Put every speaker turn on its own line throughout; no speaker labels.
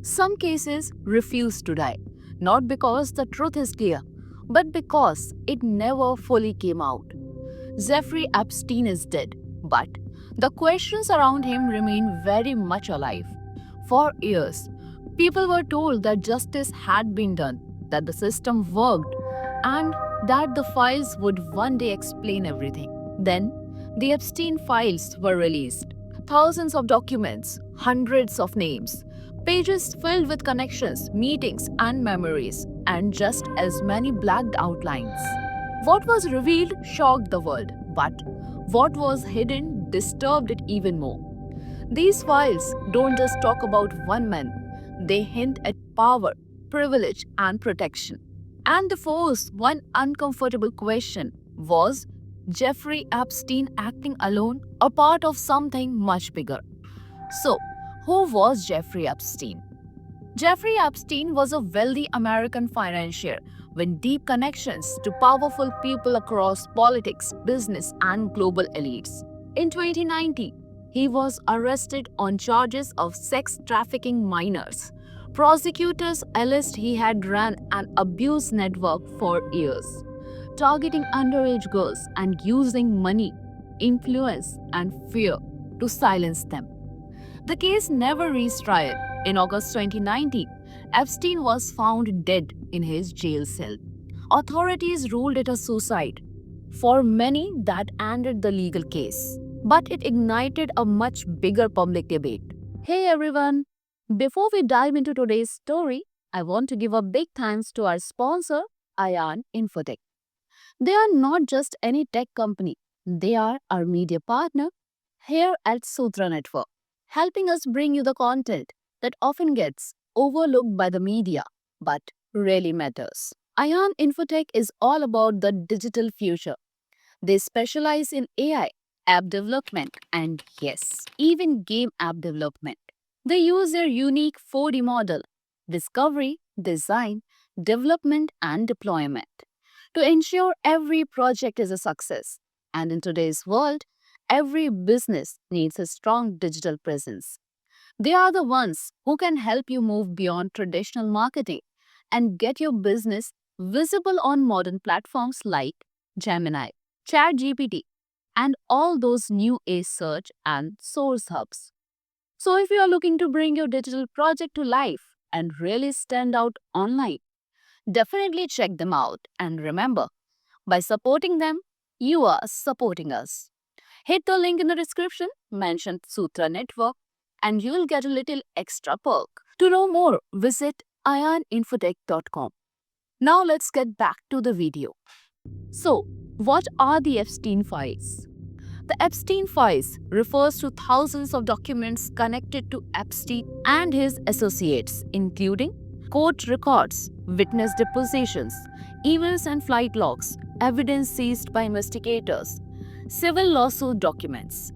Some cases refuse to die, not because the truth is clear, but because it never fully came out. Jeffrey Epstein is dead, but the questions around him remain very much alive. For years, people were told that justice had been done, that the system worked, and that the files would one day explain everything. Then, the Epstein files were released. Thousands of documents, hundreds of names, pages filled with connections, meetings, and memories, and just as many blacked out lines. What was revealed shocked the world, but what was hidden disturbed it even more. These files don't just talk about one man, they hint at power, privilege, and protection. And they force one uncomfortable question: was Jeffrey Epstein acting alone or part of something much bigger? So, who was Jeffrey Epstein? Jeffrey Epstein was a wealthy American financier with deep connections to powerful people across politics, business, and global elites. In 2019, he was arrested on charges of sex trafficking minors. Prosecutors alleged he had run an abuse network for years, targeting underage girls and using money, influence, and fear to silence them. The case never reached trial. In August 2019, Epstein was found dead in his jail cell. Authorities ruled it a suicide. For many, that ended the legal case. But it ignited a much bigger public debate. Hey everyone! Before we dive into today's story, I want to give a big thanks to our sponsor, Ion Infotech. They are not just any tech company, they are our media partner here at Sutra Network, helping us bring you the content that often gets overlooked by the media but really matters. Ion Infotech is all about the digital future. They specialize in AI, app development, and yes, even game app development. They use their unique 4D model: discovery, design, development, and deployment to ensure every project is a success. And in today's world, every business needs a strong digital presence. They are the ones who can help you move beyond traditional marketing and get your business visible on modern platforms like Gemini, ChatGPT, and all those new age search and source hubs. So, if you are looking to bring your digital project to life and really stand out online, definitely check them out. And remember, by supporting them, you are supporting us. Hit the link in the description, mention Sutra Network, and you'll get a little extra perk. To know more, visit ioninfotech.com. Now let's get back to the video. So, what are the Epstein files? The Epstein files refers to thousands of documents connected to Epstein and his associates, including court records, witness depositions, emails and flight logs, evidence seized by investigators, civil lawsuit documents.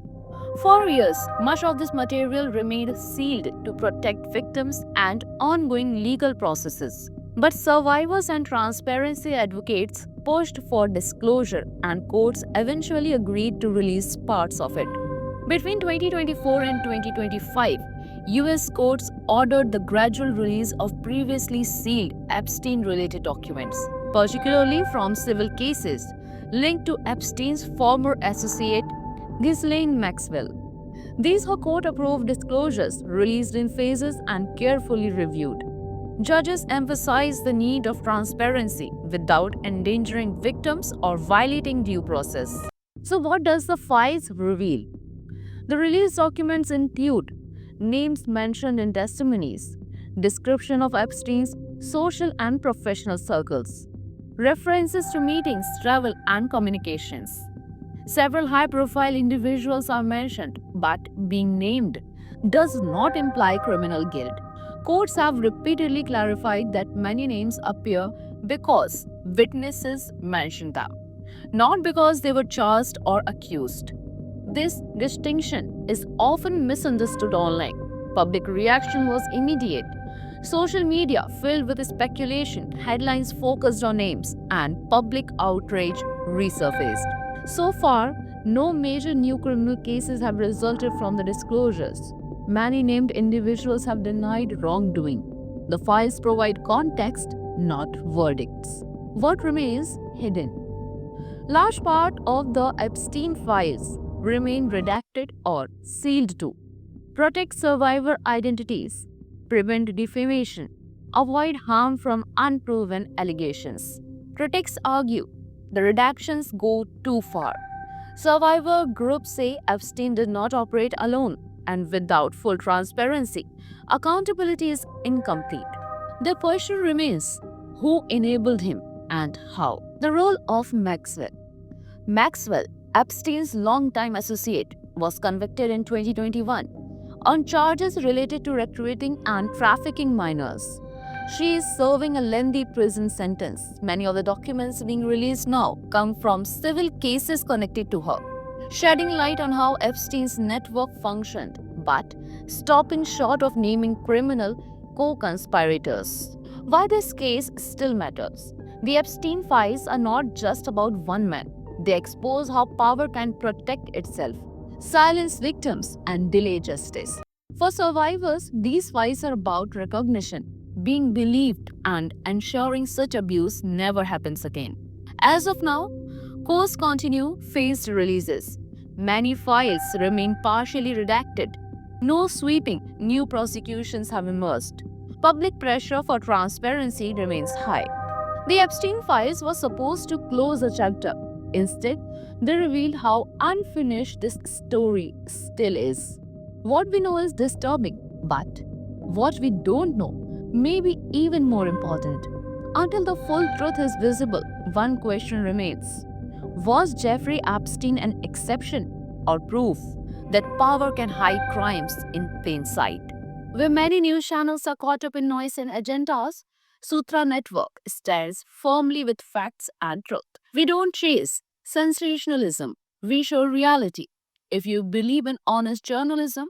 For years, much of this material remained sealed to protect victims and ongoing legal processes. But survivors and transparency advocates pushed for disclosure, and courts eventually agreed to release parts of it. Between 2024 and 2025, US courts ordered the gradual release of previously sealed Epstein related documents, particularly from civil cases linked to Epstein's former associate Ghislaine Maxwell. These were court approved disclosures released in phases and carefully reviewed. Judges emphasized the need of transparency without endangering victims or violating due process. So, what does the files reveal? The released documents include names mentioned in testimonies, description of Epstein's social and professional circles, references to meetings, travel, and communications. Several high-profile individuals are mentioned, but being named does not imply criminal guilt. Courts have repeatedly clarified that many names appear because witnesses mentioned them, not because they were charged or accused. This distinction is often misunderstood online. Public reaction was immediate. Social media filled with speculation, headlines focused on names, and public outrage resurfaced. So far, no major new criminal cases have resulted from the disclosures. Many named individuals have denied wrongdoing. The files provide context, not verdicts. What remains hidden? Large part of the Epstein files remain redacted or sealed to protect survivor identities, prevent defamation, avoid harm from unproven allegations. Critics argue the redactions go too far. Survivor groups say Epstein did not operate alone, and without full transparency, accountability is incomplete. The question remains who enabled him and how? The role of Maxwell. Maxwell, Epstein's longtime associate, was convicted in 2021 on charges related to recruiting and trafficking minors. She is serving a lengthy prison sentence. Many of the documents being released now come from civil cases connected to her, shedding light on how Epstein's network functioned, but stopping short of naming criminal co conspirators. Why this case still matters? The Epstein files are not just about one man, they expose how power can protect itself, silence victims, and delay justice. For survivors, these files are about recognition, being believed, and ensuring such abuse never happens again. As of now, courts continue phased releases. Many files remain partially redacted. No sweeping new prosecutions have emerged. Public pressure for transparency remains high. The Epstein files were supposed to close a chapter. Instead, they revealed how unfinished this story still is. What we know is disturbing, but what we don't know may be even more important. Until the full truth is visible, one question remains. Was Jeffrey Epstein an exception or proof that power can hide crimes in plain sight? Where many news channels are caught up in noise and agendas, Sutra Network stands firmly with facts and truth. We don't chase sensationalism, we show reality. If you believe in honest journalism,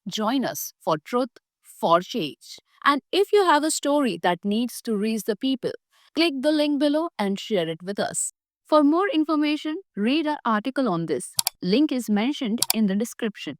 join us for truth, for change. And if you have a story that needs to reach the people, click the link below and share it with us. For more information, read our article on this. Link is mentioned in the description.